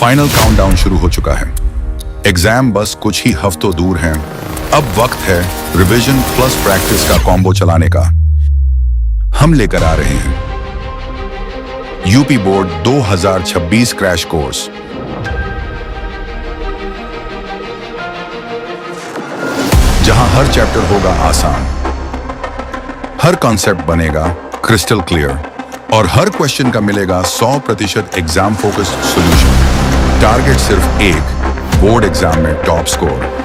Final countdown शुरू हो चुका है। एग्जाम बस कुछ ही हफ्तों दूर हैं। अब वक्त है रिवीजन प्लस प्रैक्टिस का कॉम्बो चलाने का। हम लेकर आ रहे हैं यूपी बोर्ड 2026 क्रैश कोर्स। जहां हर चैप्टर होगा आसान, हर कॉन्सेप्ट बनेगा क्रिस्टल क्लियर और हर क्वेश्चन का मिलेगा 100% एग्जाम फोकस्ड सॉल्यूशन। टारगेट सिर्फ एक, बोर्ड एग्जाम में टॉप स्कोर।